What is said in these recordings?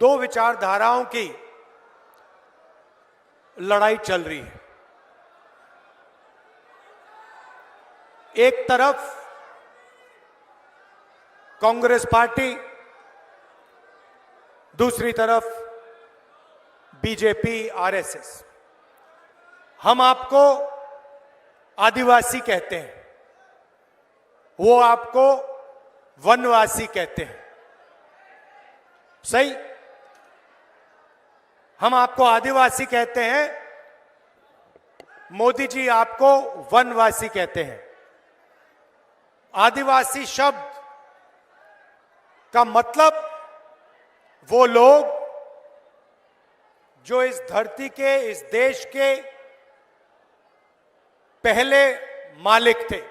दो विचारधाराओं की लड़ाई चल रही है। एक तरफ कांग्रेस पार्टी, दूसरी तरफ बीजेपी, आरएसएस। हम आपको आदिवासी कहते हैं, वो आपको वनवासी कहते हैं। सही? हम आपको आदिवासी कहते हैं, मोदी जी आपको वनवासी कहते हैं। आदिवासी शब्द का मतलब वो लोग जो इस धरती के, इस देश के पहले मालिक थे।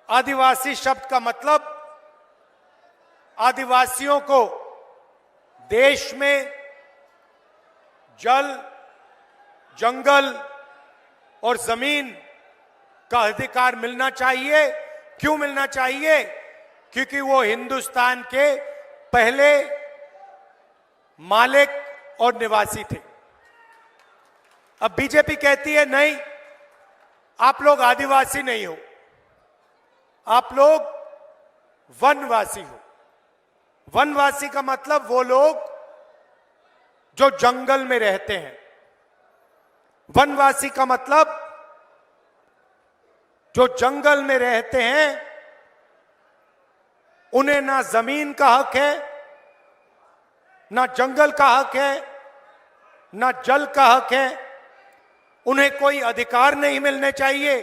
आदिवासी शब्द का मतलब आदिवासियों को देश में जल, जंगल और जमीन का अधिकार मिलना चाहिए। क्यों मिलना चाहिए? क्योंकि वो हिंदुस्तान के पहले मालिक और निवासी थे। अब बीजेपी कहती है नहीं, आप लोग आदिवासी नहीं हो, आप लोग वनवासी हो। वनवासी का मतलब वो लोग जो जंगल में रहते हैं। वनवासी का मतलब जो जंगल में रहते हैं, उन्हें ना जमीन का हक है, ना जंगल का हक है, ना जल का हक है। उन्हें कोई अधिकार नहीं मिलने चाहिए।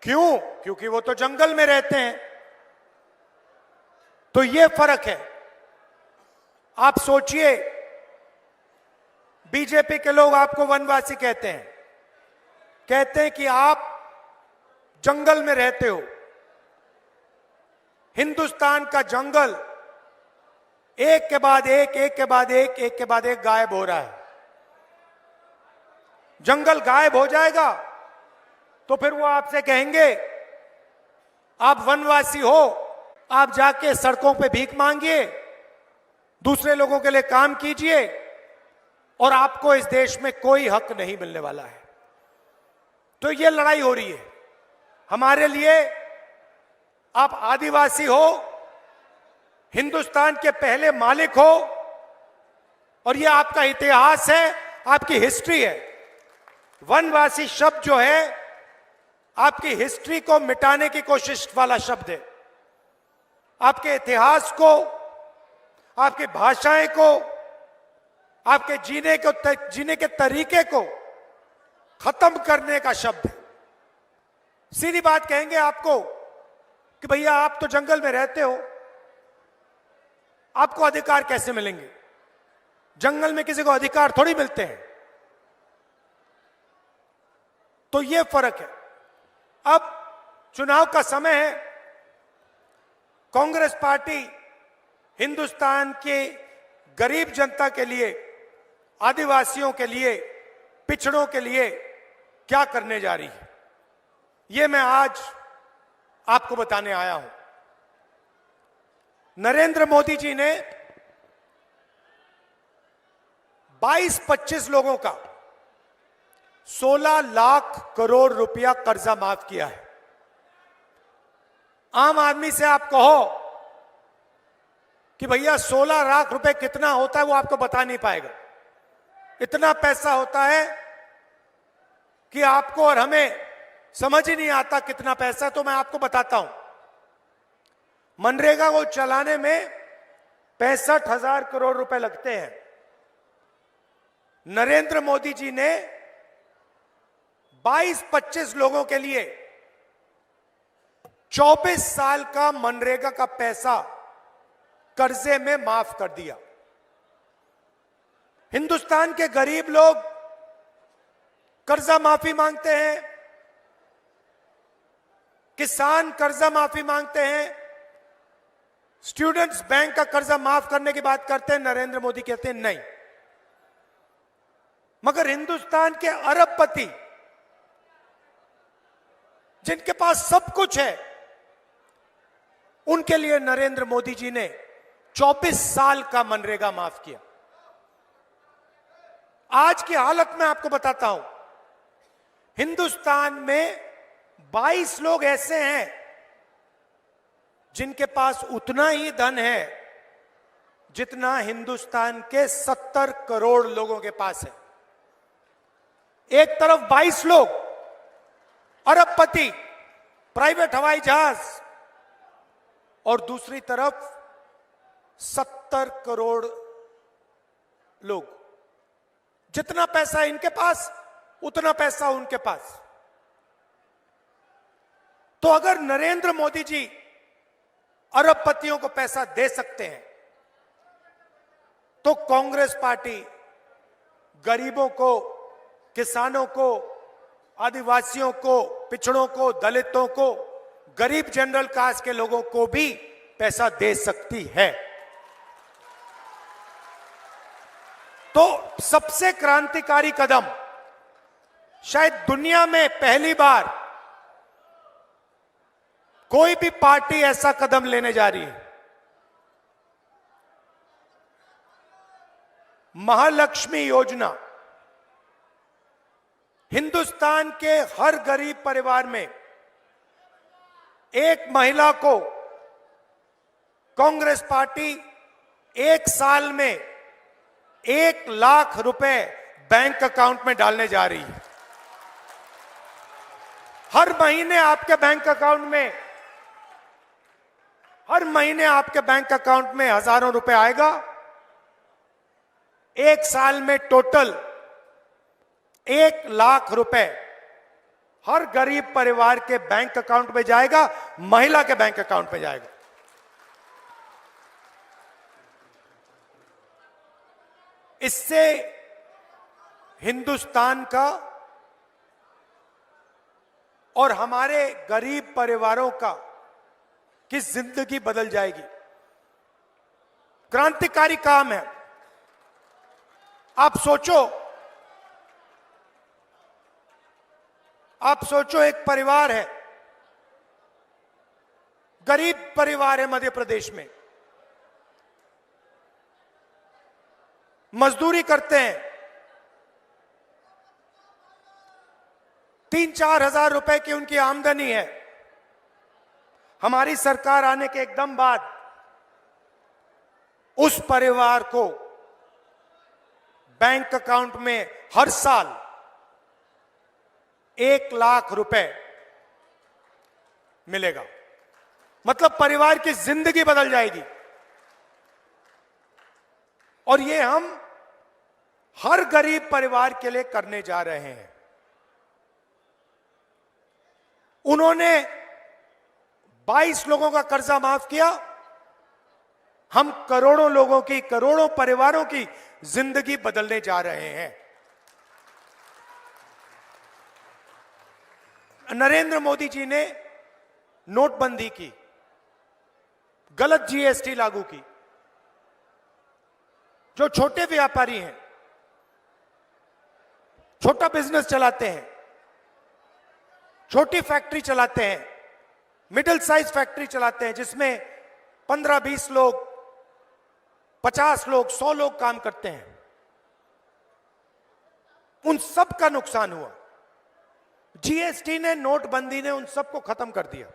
क्यों? क्योंकि वो तो जंगल में रहते हैं। तो ये फर्क है। आप सोचिए, बीजेपी के लोग आपको वनवासी कहते हैं कि आप जंगल में रहते हो। हिंदुस्तान का जंगल एक के बाद एक, एक के बाद एक, एक के बाद एक गायब हो रहा है। जंगल गायब हो जाएगा तो फिर वो आपसे कहेंगे आप वनवासी हो, आप जाके सड़कों पे भीख मांगिए, दूसरे लोगों के लिए काम कीजिए और आपको इस देश में कोई हक नहीं मिलने वाला है। तो ये लड़ाई हो रही है। हमारे लिए आप आदिवासी हो, हिंदुस्तान के पहले मालिक हो, और ये आपका इतिहास है, आपकी हिस्ट्री है। वनवासी शब्द जो है आपकी हिस्ट्री को मिटाने की कोशिश वाला शब्द है। आपके इतिहास को, आपकी भाषाएं को, आपके जीने के तरीके को खत्म करने का शब्द है। सीधी बात कहेंगे आपको कि भैया आप तो जंगल में रहते हो, आपको अधिकार कैसे मिलेंगे? जंगल में किसी को अधिकार थोड़ी मिलते हैं। तो यह फर्क है। अब चुनाव का समय है। कांग्रेस पार्टी हिंदुस्तान के गरीब जनता के लिए, आदिवासियों के लिए, पिछड़ों के लिए क्या करने जा रही है, यह मैं आज आपको बताने आया हूं। नरेंद्र मोदी जी ने 22-25 लोगों का 16 लाख करोड़ रुपया कर्जा माफ किया है। आम आदमी से आप कहो कि भैया 16 लाख रुपए कितना होता है, वो आपको बता नहीं पाएगा। इतना पैसा होता है कि आपको और हमें समझ ही नहीं आता कितना पैसा। तो मैं आपको बताता हूं। मनरेगा को चलाने में 65,000 करोड़ रुपए लगते हैं। नरेंद्र मोदी जी ने 22-25 लोगों के लिए 24 साल का मनरेगा का पैसा कर्जे में माफ कर दिया। हिंदुस्तान के गरीब लोग कर्जा माफी मांगते हैं, किसान कर्जा माफी मांगते हैं, स्टूडेंट्स बैंक का कर्जा माफ करने की बात करते हैं। नरेंद्र मोदी कहते हैं नहीं। मगर हिंदुस्तान के अरबपति, जिनके पास सब कुछ है, उनके लिए नरेंद्र मोदी जी ने 24 साल का मनरेगा माफ किया। आज की हालत में आपको बताता हूं, हिंदुस्तान में 22 लोग ऐसे हैं जिनके पास उतना ही धन है जितना हिंदुस्तान के 70 करोड़ लोगों के पास है। एक तरफ 22 लोग अरबपति, प्राइवेट हवाई जहाज, और दूसरी तरफ 70 करोड़ लोग। जितना पैसा इनके पास उतना पैसा उनके पास। तो अगर नरेंद्र मोदी जी अरबपतियों को पैसा दे सकते हैं तो कांग्रेस पार्टी गरीबों को, किसानों को, आदिवासियों को, पिछड़ों को, दलितों को, गरीब जनरल कास्ट के लोगों को भी पैसा दे सकती है। तो सबसे क्रांतिकारी कदम, शायद दुनिया में पहली बार कोई भी पार्टी ऐसा कदम लेने जा रही है। महालक्ष्मी योजना हिंदुस्तान के हर गरीब परिवार में एक महिला को कांग्रेस पार्टी 1 साल में 1 लाख रुपए बैंक अकाउंट में डालने जा रही है। हर महीने आपके बैंक अकाउंट में हजारों रुपए आएगा। 1 साल में टोटल 1 लाख रुपए हर गरीब परिवार के बैंक अकाउंट में जाएगा, महिला के बैंक अकाउंट में जाएगा। इससे हिंदुस्तान का और हमारे गरीब परिवारों का की जिंदगी बदल जाएगी। क्रांतिकारी काम है। आप सोचो एक परिवार है, गरीब परिवार है मध्य प्रदेश में, मजदूरी करते हैं, 3-4 हजार रुपए की उनकी आमदनी है। हमारी सरकार आने के एकदम बाद उस परिवार को बैंक अकाउंट में हर साल 1 लाख रुपए मिलेगा। मतलब परिवार की जिंदगी बदल जाएगी। और ये हम हर गरीब परिवार के लिए करने जा रहे हैं। उन्होंने 22 लोगों का कर्जा माफ किया, हम करोड़ों लोगों की, करोड़ों परिवारों की जिंदगी बदलने जा रहे हैं। नरेंद्र मोदी जी ने नोटबंदी की, गलत जीएसटी लागू की। जो छोटे व्यापारी हैं, छोटा बिजनेस चलाते हैं, छोटी फैक्ट्री चलाते हैं, मिडिल साइज फैक्ट्री चलाते हैं, जिसमें 15-20 लोग, 50 लोग, 100 लोग काम करते हैं, उन सब का नुकसान हुआ। जीएसटी ने, नोटबंदी ने उन सबको खत्म कर दिया।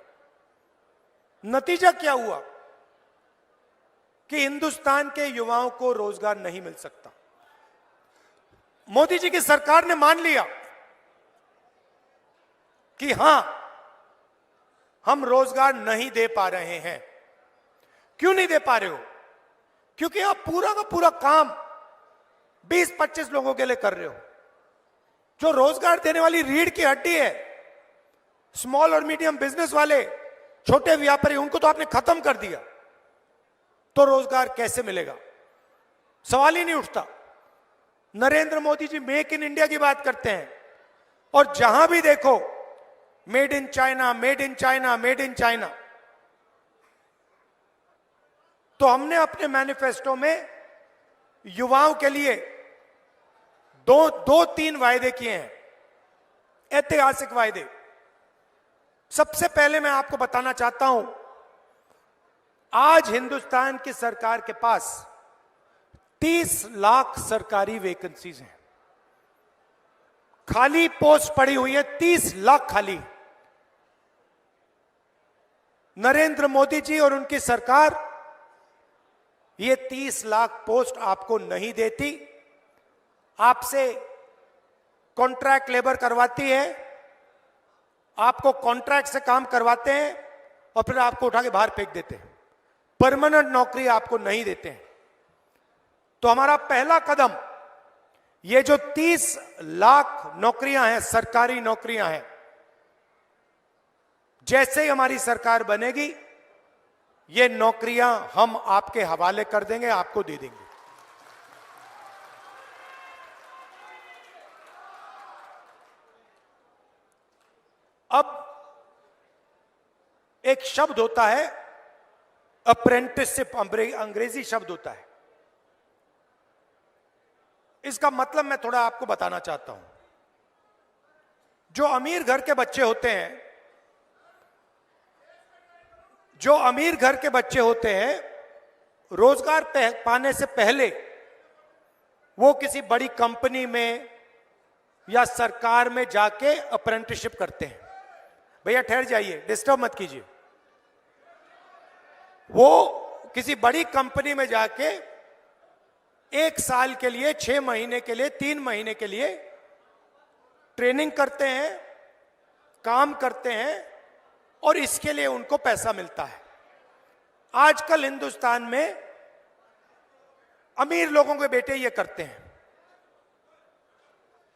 नतीजा क्या हुआ कि हिंदुस्तान के युवाओं को रोजगार नहीं मिल सकता। मोदी जी की सरकार ने मान लिया कि हां, हम रोजगार नहीं दे पा रहे हैं। क्यों नहीं दे पा रहे हो? क्योंकि आप पूरा का पूरा काम 20-25 लोगों के लिए कर रहे हो। जो रोजगार देने वाली रीढ़ की हड्डी है, स्मॉल और मीडियम बिजनेस वाले, छोटे व्यापारी, उनको तो आपने खत्म कर दिया। तो रोजगार कैसे मिलेगा? सवाल ही नहीं उठता। Narendra Modi ji make in India की बात करते हैं, और जहां भी देखो made in China, made in China, made in China. तो हमने अपने मैनिफेस्टो में युवाओं के लिए 2-3 वायदे किए हैं, ऐतिहासिक वायदे। सबसे पहले मैं आपको बताना चाहता हूं आज हिंदुस्तान की सरकार के पास 30 लाख सरकारी वैकेंसीज हैं, खाली पोस्ट पड़ी हुई है 30 लाख खाली। नरेंद्र मोदी जी और उनकी सरकार ये 30 लाख पोस्ट आपको नहीं देती, आपसे कॉन्ट्रैक्ट लेबर करवाती है, आपको कॉन्ट्रैक्ट से काम करवाते हैं और फिर आपको उठा के बाहर फेंक देते हैं, परमानेंट नौकरी आपको नहीं देते हैं। तो हमारा पहला कदम, ये जो 30 लाख नौकरियां हैं, सरकारी नौकरियां हैं, जैसे ही हमारी सरकार बनेगी ये नौकरियां हम आपके हवाले कर देंगे, आपको दे देंगे। अब एक शब्द होता है अप्रेंटिसशिप, अंग्रेजी शब्द होता है। इसका मतलब मैं थोड़ा आपको बताना चाहता हूं। जो अमीर घर के बच्चे होते हैं, जो अमीर घर के बच्चे होते हैं, रोजगार पाने से पहले वो किसी बड़ी कंपनी में या सरकार में जाके अप्रेंटिसशिप करते हैं। भैया ठहर जाइए, डिस्टर्ब मत कीजिए। वो किसी बड़ी कंपनी में जाके 1 साल के लिए, 6 महीने के लिए, 3 महीने के लिए ट्रेनिंग करते हैं, काम करते हैं और इसके लिए उनको पैसा मिलता है। आजकल हिंदुस्तान में अमीर लोगों के बेटे ये करते हैं।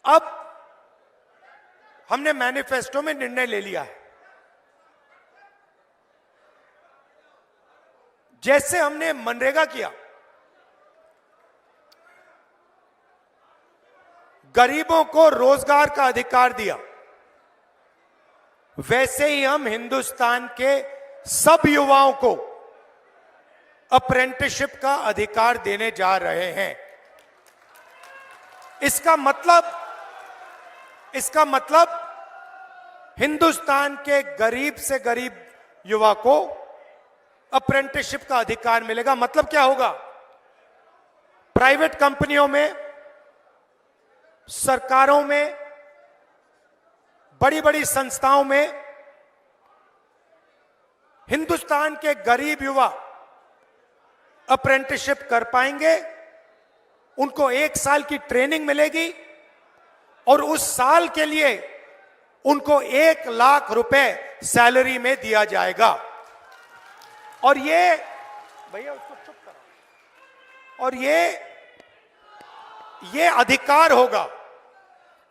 अब हमने मैनिफेस्टो में निर्णय ले लिया है, जैसे हमने मनरेगा किया, गरीबों को रोजगार का अधिकार दिया, वैसे ही हम हिंदुस्तान के सब युवाओं को अप्रेंटिसशिप का अधिकार देने जा रहे हैं। इसका मतलब हिंदुस्तान के गरीब से गरीब युवा को अप्रेंटिसशिप का अधिकार मिलेगा। मतलब क्या होगा? प्राइवेट कंपनियों में, सरकारों में, बड़ी बड़ी संस्थाओं में हिंदुस्तान के गरीब युवा अप्रेंटिसशिप कर पाएंगे। उनको 1 साल की ट्रेनिंग मिलेगी और उस साल के लिए उनको 1 लाख रुपए सैलरी में दिया जाएगा। और ये, भैया उसको चुप करो, और ये अधिकार होगा।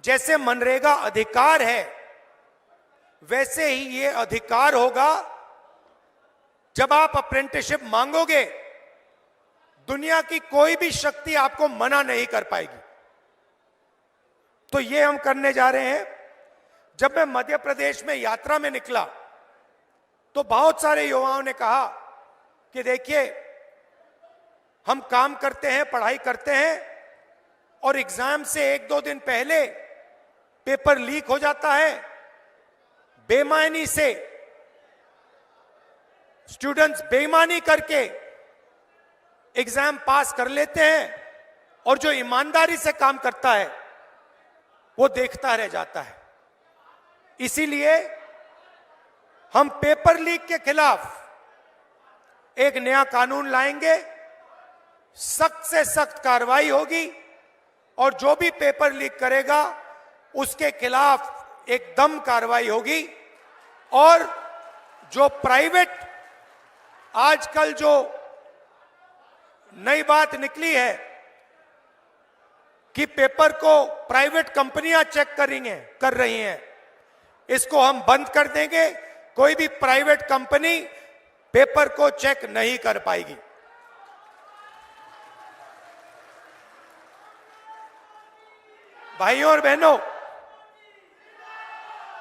जैसे मनरेगा अधिकार है, वैसे ही ये अधिकार होगा। जब आप अप्रेंटिसशिप मांगोगे, दुनिया की कोई भी शक्ति आपको मना नहीं कर पाएगी। तो ये हम करने जा रहे हैं। जब मैं मध्य प्रदेश में यात्रा में निकला तो बहुत सारे युवाओं ने कहा कि देखिए, हम काम करते हैं, पढ़ाई करते हैं और एग्जाम से 1-2 दिन पहले पेपर लीक हो जाता है। बेईमानी से स्टूडेंट्स बेईमानी करके एग्जाम पास कर लेते हैं और जो ईमानदारी से काम करता है वो देखता रह जाता है। इसीलिए हम पेपर लीक के खिलाफ एक नया कानून लाएंगे। सख्त से सख्त कार्रवाई होगी और जो भी पेपर लीक करेगा उसके खिलाफ एकदम कार्रवाई होगी। और जो प्राइवेट, आजकल जो नई बात निकली है कि पेपर को प्राइवेट कंपनियां चेक कर रही हैं, इसको हम बंद कर देंगे। कोई भी प्राइवेट कंपनी पेपर को चेक नहीं कर पाएगी। भाइयों और बहनों,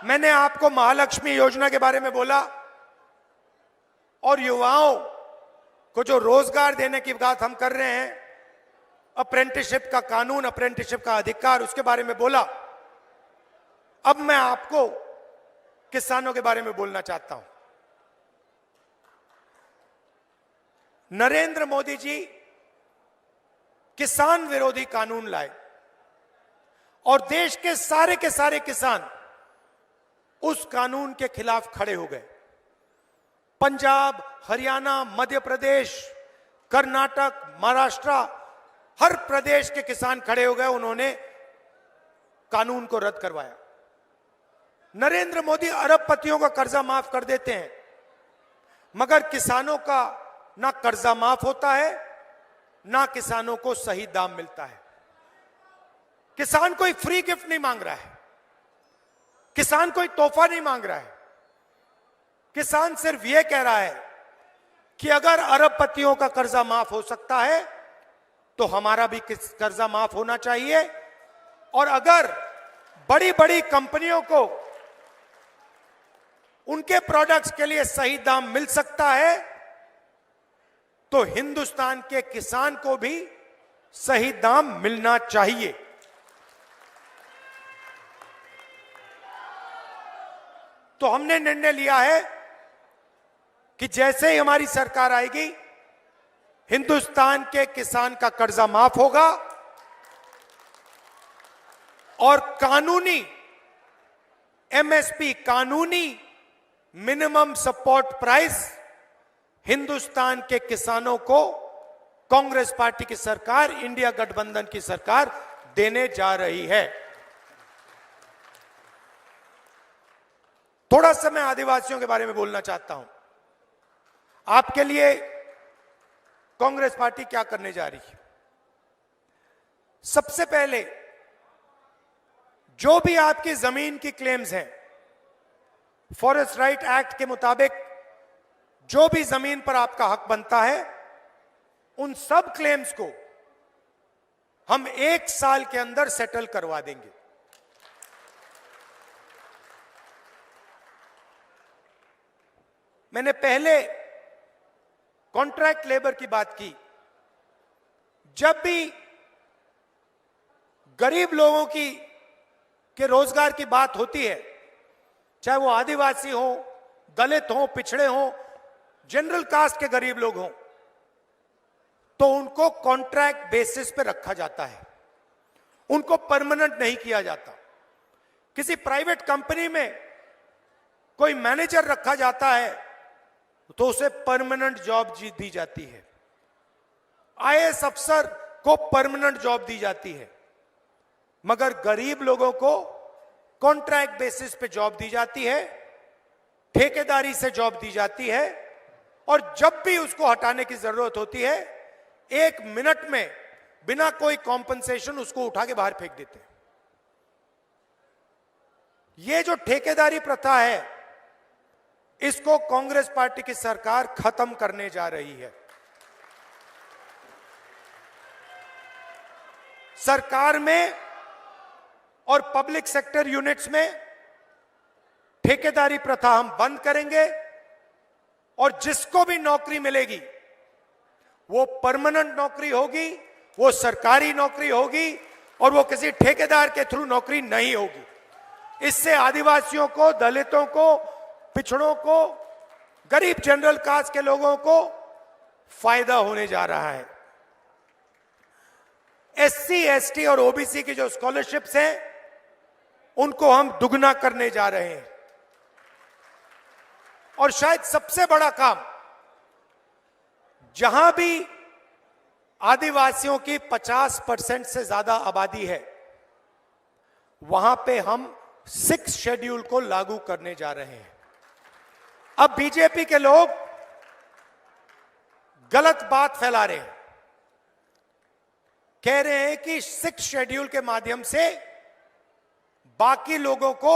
मैंने आपको महालक्ष्मी योजना के बारे में बोला और युवाओं को जो रोजगार देने की बात हम कर रहे हैं, अप्रेंटिसशिप का कानून, अप्रेंटिसशिप का अधिकार, उसके बारे में बोला। अब मैं आपको किसानों के बारे में बोलना चाहता हूं। नरेंद्र मोदी जी किसान विरोधी कानून लाए और देश के सारे किसान उस कानून के खिलाफ खड़े हो गए। पंजाब, हरियाणा, मध्य प्रदेश, कर्नाटक, महाराष्ट्र, हर प्रदेश के किसान खड़े हो गए, उन्होंने कानून को रद्द करवाया। नरेंद्र मोदी अरबपतियों का कर्जा माफ कर देते हैं, मगर किसानों का ना कर्जा माफ होता है, ना किसानों को सही दाम मिलता है। किसान कोई फ्री गिफ्ट नहीं मांग रहा है, किसान कोई तोहफा नहीं मांग रहा है। किसान सिर्फ यह कह रहा है कि अगर अरबपतियों का कर्जा माफ हो सकता है तो हमारा भी कर्जा माफ होना चाहिए, और अगर बड़ी बड़ी कंपनियों को उनके प्रोडक्ट्स के लिए सही दाम मिल सकता है तो हिंदुस्तान के किसान को भी सही दाम मिलना चाहिए। तो हमने निर्णय लिया है कि जैसे ही हमारी सरकार आएगी, हिंदुस्तान के किसान का कर्जा माफ होगा और कानूनी एमएसपी, कानूनी मिनिमम सपोर्ट प्राइस हिंदुस्तान के किसानों को कांग्रेस पार्टी की सरकार, इंडिया गठबंधन की सरकार देने जा रही है। थोड़ा सा मैं आदिवासियों के बारे में बोलना चाहता हूं। आपके लिए कांग्रेस पार्टी क्या करने जा रही है। सबसे पहले जो भी आपकी जमीन की क्लेम्स हैं, फॉरेस्ट राइट एक्ट के मुताबिक जो भी जमीन पर आपका हक बनता है, उन सब क्लेम्स को हम 1 साल के अंदर सेटल करवा देंगे। मैंने पहले कॉन्ट्रैक्ट लेबर की बात की। जब भी गरीब लोगों के रोजगार की बात होती है, चाहे वो आदिवासी हो, दलित हो, पिछड़े हो, जनरल कास्ट के गरीब लोग हों, तो उनको कॉन्ट्रैक्ट बेसिस पे रखा जाता है, उनको परमानेंट नहीं किया जाता। किसी प्राइवेट कंपनी में कोई मैनेजर रखा जाता है तो उसे परमानेंट जॉब दी जाती है, आईएएस अफसर को परमानेंट जॉब दी जाती है, मगर गरीब लोगों को कॉन्ट्रैक्ट बेसिस पे जॉब दी जाती है, ठेकेदारी से जॉब दी जाती है, और जब भी उसको हटाने की जरूरत होती है 1 मिनट में बिना कोई कॉम्पनसेशन उसको उठा के बाहर फेंक देते हैं। ये जो ठेकेदारी प्रथा है, इसको कांग्रेस पार्टी की सरकार खत्म करने जा रही है। सरकार में और पब्लिक सेक्टर यूनिट्स में ठेकेदारी प्रथा हम बंद करेंगे, और जिसको भी नौकरी मिलेगी वो परमानेंट नौकरी होगी, वो सरकारी नौकरी होगी, और वो किसी ठेकेदार के थ्रू नौकरी नहीं होगी। इससे आदिवासियों को, दलितों को, पिछड़ों को, गरीब जनरल कास्ट के लोगों को फायदा होने जा रहा है। एससी, एसटी और ओबीसी की जो स्कॉलरशिप्स हैं, उनको हम दुगना करने जा रहे हैं। और शायद सबसे बड़ा काम, जहां भी आदिवासियों की 50% से ज्यादा आबादी है, वहां पे हम 6 शेड्यूल को लागू करने जा रहे हैं। अब बीजेपी के लोग गलत बात फैला रहे हैं, कह रहे हैं कि 6 शेड्यूल के माध्यम से बाकी लोगों को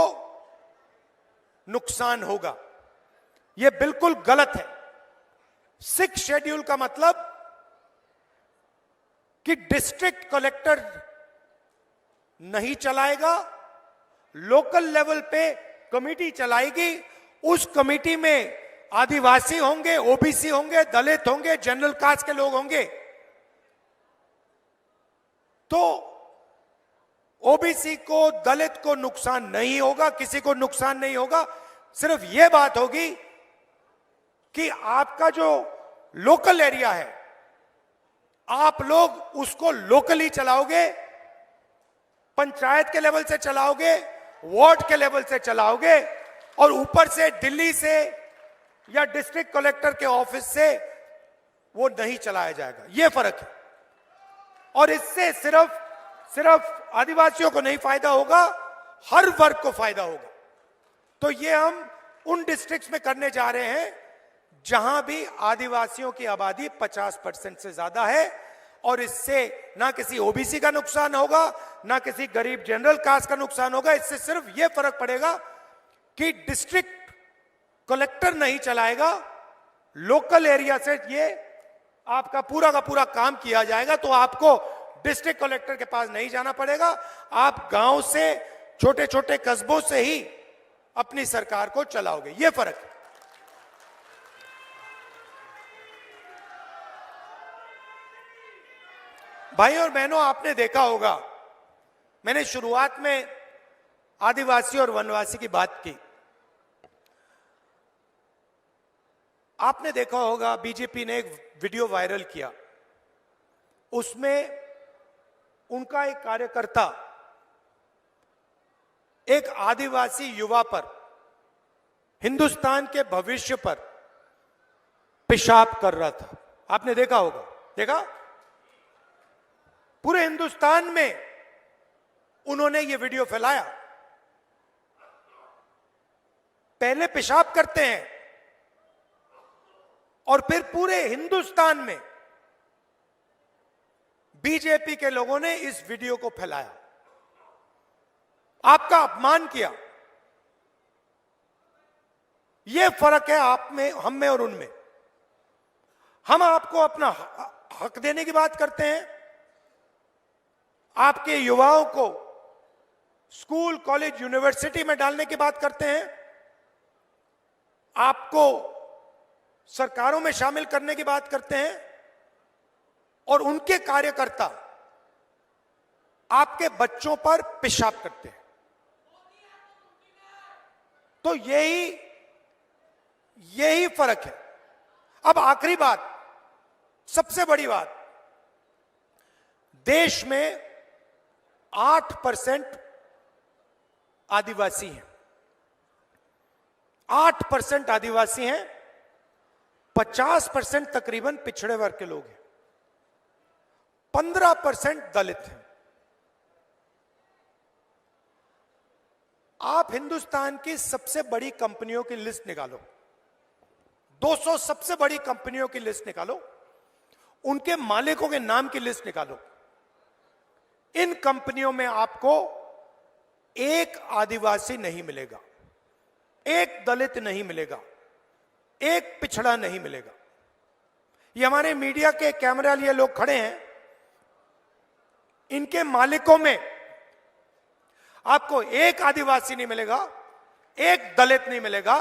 नुकसान होगा। यह बिल्कुल गलत है। 6 शेड्यूल का मतलब कि डिस्ट्रिक्ट कलेक्टर नहीं चलाएगा, लोकल लेवल पे कमेटी चलाएगी। उस कमेटी में आदिवासी होंगे, ओबीसी होंगे, दलित होंगे, जनरल कास्ट के लोग होंगे। तो ओबीसी को, दलित को नुकसान नहीं होगा, किसी को नुकसान नहीं होगा। सिर्फ यह बात होगी कि आपका जो लोकल एरिया है, आप लोग उसको लोकली चलाओगे, पंचायत के लेवल से चलाओगे, वार्ड के लेवल से चलाओगे, और ऊपर से दिल्ली से या डिस्ट्रिक्ट कलेक्टर के ऑफिस से वो नहीं चलाया जाएगा। ये फर्क है। और इससे सिर्फ आदिवासियों को नहीं फायदा होगा, हर वर्ग को फायदा होगा। तो ये हम उन डिस्ट्रिक्ट्स में करने जा रहे हैं जहां भी आदिवासियों की आबादी 50% से ज्यादा है, और इससे ना किसी ओबीसी का नुकसान होगा, ना किसी गरीब जनरल कास्ट का नुकसान होगा। इससे सिर्फ यह फर्क पड़ेगा कि डिस्ट्रिक्ट कलेक्टर नहीं चलाएगा, लोकल एरिया से ये आपका पूरा का पूरा काम किया जाएगा। तो आपको डिस्ट्रिक्ट कलेक्टर के पास नहीं जाना पड़ेगा, आप गांव से, छोटे छोटे कस्बों से ही अपनी सरकार को चलाओगे। यह फर्क है। भाई और बहनों, आपने देखा होगा, मैंने शुरुआत में आदिवासी और वनवासी की बात की। आपने देखा होगा बीजेपी ने एक वीडियो वायरल किया, उसमें उनका एक कार्यकर्ता एक आदिवासी युवा पर, हिंदुस्तान के भविष्य पर पेशाब कर रहा था। आपने देखा होगा, देखा? पूरे हिंदुस्तान में उन्होंने ये वीडियो फैलाया। पहले पेशाब करते हैं और फिर पूरे हिंदुस्तान में बीजेपी के लोगों ने इस वीडियो को फैलाया, आपका अपमान किया। यह फर्क है आप में, हम में और उनमें। हम आपको अपना हक देने की बात करते हैं, आपके युवाओं को स्कूल, कॉलेज, यूनिवर्सिटी में डालने की बात करते हैं, आपको सरकारों में शामिल करने की बात करते हैं, और उनके कार्यकर्ता आपके बच्चों पर पेशाब करते हैं। तो यही फर्क है। अब आखिरी बात, सबसे बड़ी बात, देश में 8% आदिवासी हैं, 8% आदिवासी हैं, 50% तकरीबन पिछड़े वर्ग के लोग हैं, 15% दलित हैं। आप हिंदुस्तान की सबसे बड़ी कंपनियों की लिस्ट निकालो, 200 सबसे बड़ी कंपनियों की लिस्ट निकालो, उनके मालिकों के नाम की लिस्ट निकालो। इन कंपनियों में आपको एक आदिवासी नहीं मिलेगा, एक दलित नहीं मिलेगा, एक पिछड़ा नहीं मिलेगा। ये हमारे मीडिया के कैमरा लिए लोग खड़े हैं, इनके मालिकों में आपको एक आदिवासी नहीं मिलेगा, एक दलित नहीं मिलेगा,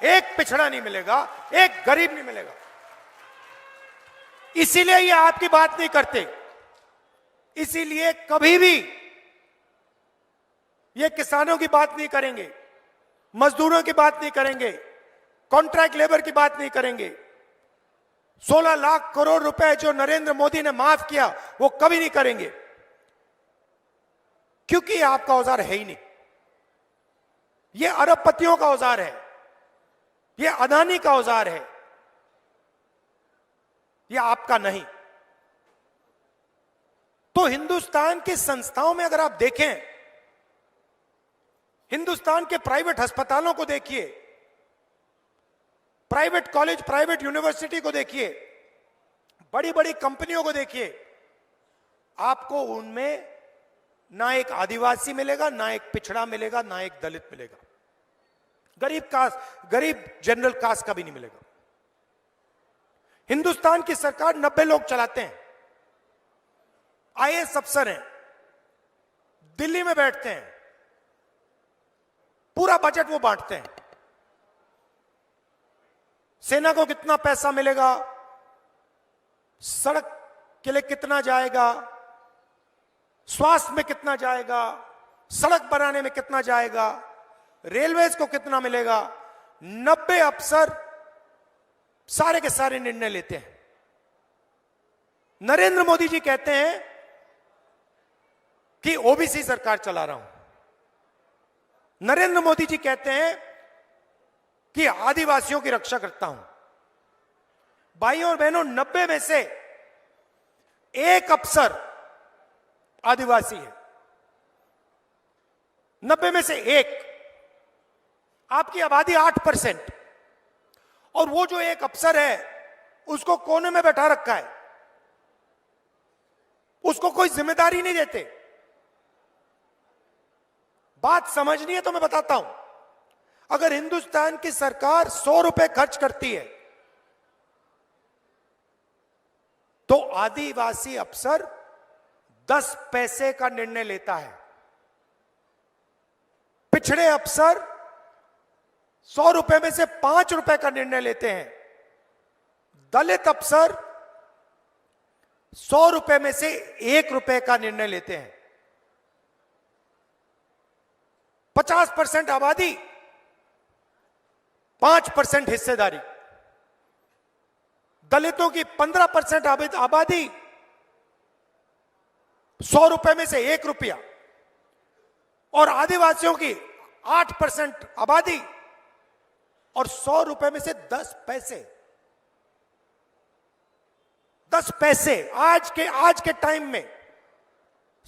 एक पिछड़ा नहीं मिलेगा, एक गरीब नहीं मिलेगा। इसीलिए ये आपकी बात नहीं करते, इसीलिए कभी भी ये किसानों की बात नहीं करेंगे, मजदूरों की बात नहीं करेंगे, कॉन्ट्रैक्ट लेबर की बात नहीं करेंगे। 16 लाख करोड़ रुपए जो नरेंद्र मोदी ने माफ किया, वो कभी नहीं करेंगे, क्योंकि ये आपका औजार है ही नहीं। ये अरबपतियों का औजार है, ये अदानी का औजार है, ये आपका नहीं। तो हिंदुस्तान की संस्थाओं में अगर आप देखें, हिंदुस्तान के प्राइवेट अस्पतालों को देखिए, प्राइवेट कॉलेज, प्राइवेट यूनिवर्सिटी को देखिए, बड़ी बड़ी कंपनियों को देखिए, आपको उनमें ना एक आदिवासी मिलेगा, ना एक पिछड़ा मिलेगा, ना एक दलित मिलेगा, गरीब जनरल कास्ट का भी नहीं मिलेगा। हिंदुस्तान की सरकार 90 लोग चलाते हैं, आईएएस अफसर हैं, दिल्ली में बैठते हैं, पूरा बजट वो बांटते हैं। सेना को कितना पैसा मिलेगा, सड़क के लिए कितना जाएगा, स्वास्थ्य में कितना जाएगा, सड़क बनाने में कितना जाएगा, रेलवेज को कितना मिलेगा, 90 अफसर सारे के सारे निर्णय लेते हैं। नरेंद्र मोदी जी कहते हैं कि ओबीसी सरकार चला रहा हूं। नरेंद्र मोदी जी कहते हैं कि आदिवासियों की रक्षा करता हूं। भाइयों और बहनों, 90 में से एक अफसर आदिवासी है। 90 में से एक। आपकी आबादी 8%, और वो जो एक अफसर है उसको कोने में बैठा रखा है, उसको कोई जिम्मेदारी नहीं देते। बात समझनी है तो मैं बताता हूं। अगर हिंदुस्तान की सरकार 100 रुपए खर्च करती है तो आदिवासी अफसर 10 पैसे का निर्णय लेता है। पिछड़े अफसर 100 रुपए में से 5 रुपए का निर्णय लेते हैं। दलित अफसर 100 रुपए में से 1 रुपए का निर्णय लेते हैं। 50% आबादी, 5% हिस्सेदारी। दलितों की 15% आबादी, 100 रुपए में से 1 रुपया, और आदिवासियों की 8% आबादी और 100 रुपए में से 10 पैसे। 10 पैसे आज के टाइम में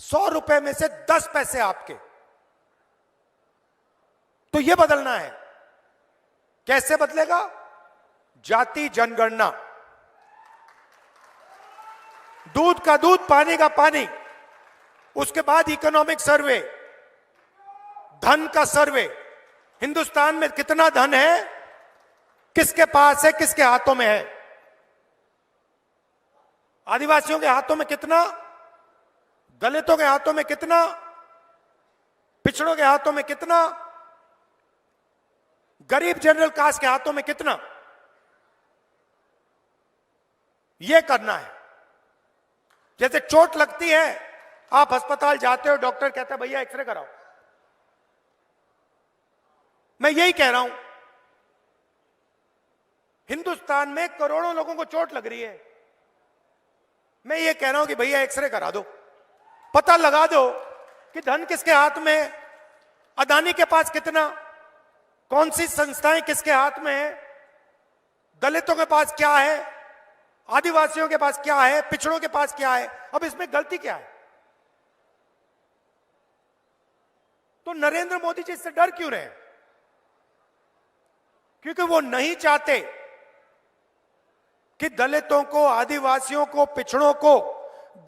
100 रुपए में से 10 पैसे आपके। तो यह बदलना है। कैसे बदलेगा? जाति जनगणना। दूध का दूध, पानी का पानी, उसके बाद इकोनॉमिक सर्वे, धन का सर्वे। हिंदुस्तान में कितना धन है, किसके पास है, किसके हाथों में है। आदिवासियों के हाथों में कितना, दलितों के हाथों में कितना, पिछड़ों के हाथों में कितना, गरीब जनरल कास्ट के हाथों में कितना। यह करना है। जैसे चोट लगती है, आप अस्पताल जाते हो, डॉक्टर कहता है भैया एक्सरे कराओ। मैं यही कह रहा हूं, हिंदुस्तान में करोड़ों लोगों को चोट लग रही है। मैं ये कह रहा हूं कि भैया एक्सरे करा दो, पता लगा दो कि धन किसके हाथ में है, अदानी के पास कितना, कौन सी संस्थाएं किसके हाथ में है, दलितों के पास क्या है, आदिवासियों के पास क्या है, पिछड़ों के पास क्या है। अब इसमें गलती क्या है? तो नरेंद्र मोदी जी इससे डर क्यों रहे हैं? क्योंकि वो नहीं चाहते कि दलितों को, आदिवासियों को, पिछड़ों को,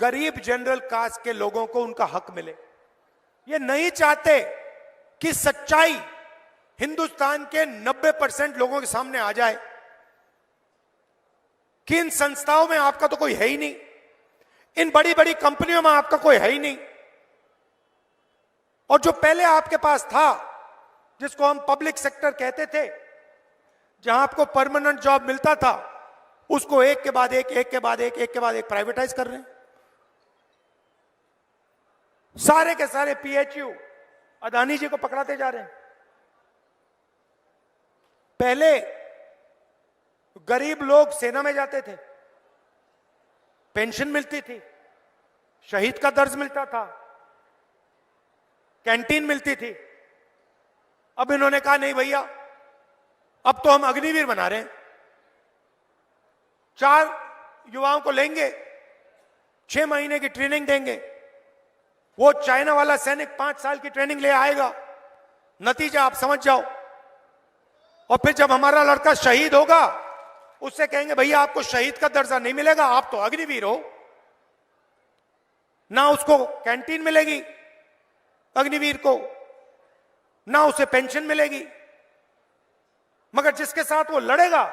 गरीब जनरल कास्ट के लोगों को उनका हक मिले। ये नहीं चाहते कि सच्चाई हिंदुस्तान के 90% लोगों के सामने आ जाए कि इन संस्थाओं में आपका तो कोई है ही नहीं, इन बड़ी बड़ी कंपनियों में आपका कोई है ही नहीं, और जो पहले आपके पास था, जिसको हम पब्लिक सेक्टर कहते थे, जहां आपको परमानेंट जॉब मिलता था, उसको एक के बाद एक प्राइवेटाइज कर रहे हैं। सारे के सारे पीएचयू अदानी जी को पकड़ाते जा रहे हैं। पहले गरीब लोग सेना में जाते थे, पेंशन मिलती थी, शहीद का दर्ज मिलता था, कैंटीन मिलती थी। अब इन्होंने कहा नहीं भैया, अब तो हम अग्निवीर बना रहे हैं। 4 युवाओं को लेंगे, 6 महीने की ट्रेनिंग देंगे, वो चाइना वाला सैनिक 5 साल की ट्रेनिंग ले आएगा, नतीजा आप समझ जाओ। और फिर जब हमारा लड़का शहीद होगा, उससे कहेंगे भैया आपको शहीद का दर्जा नहीं मिलेगा, आप तो अग्निवीर हो। ना उसको कैंटीन मिलेगी अग्निवीर को, ना उसे पेंशन मिलेगी। मगर जिसके साथ वो लड़ेगा,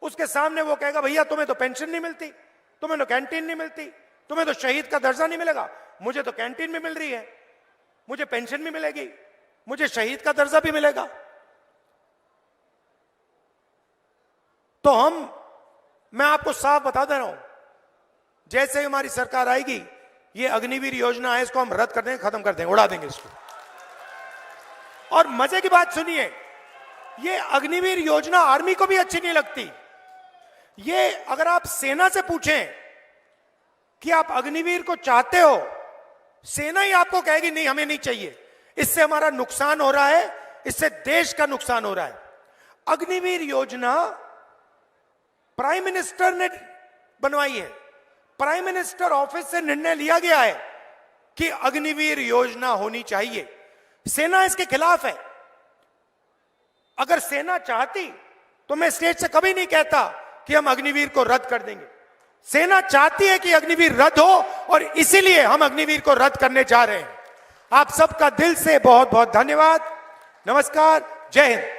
उसके सामने वो कहेगा भैया तुम्हें तो पेंशन नहीं मिलती, तुम्हें तो कैंटीन नहीं मिलती, तुम्हें तो शहीद का दर्जा नहीं मिलेगा। मुझे तो कैंटीन भी मिल रही है, मुझे पेंशन भी मिलेगी, मुझे शहीद का दर्जा भी मिलेगा। तो मैं आपको साफ बता दे रहा हूं, जैसे ही हमारी सरकार आएगी, ये अग्निवीर योजना है, इसको हम रद्द कर देंगे, खत्म कर देंगे, उड़ा देंगे इसको। और मजे की बात सुनिए, ये अग्निवीर योजना आर्मी को भी अच्छी नहीं लगती। ये अगर आप सेना से पूछें कि आप अग्निवीर को चाहते हो, सेना ही आपको कहेगी नहीं हमें नहीं चाहिए, इससे हमारा नुकसान हो रहा है, इससे देश का नुकसान हो रहा है। अग्निवीर योजना प्राइम मिनिस्टर ने बनवाई है, प्राइम मिनिस्टर ऑफिस से निर्णय लिया गया है कि अग्निवीर योजना होनी चाहिए। सेना इसके खिलाफ है। अगर सेना चाहती तो मैं स्टेज से कभी नहीं कहता कि हम अग्निवीर को रद्द कर देंगे। सेना चाहती है कि अग्निवीर रद्द हो और इसीलिए हम अग्निवीर को रद्द करने जा रहे हैं। आप सबका दिल से बहुत बहुत धन्यवाद। नमस्कार, जय हिंद।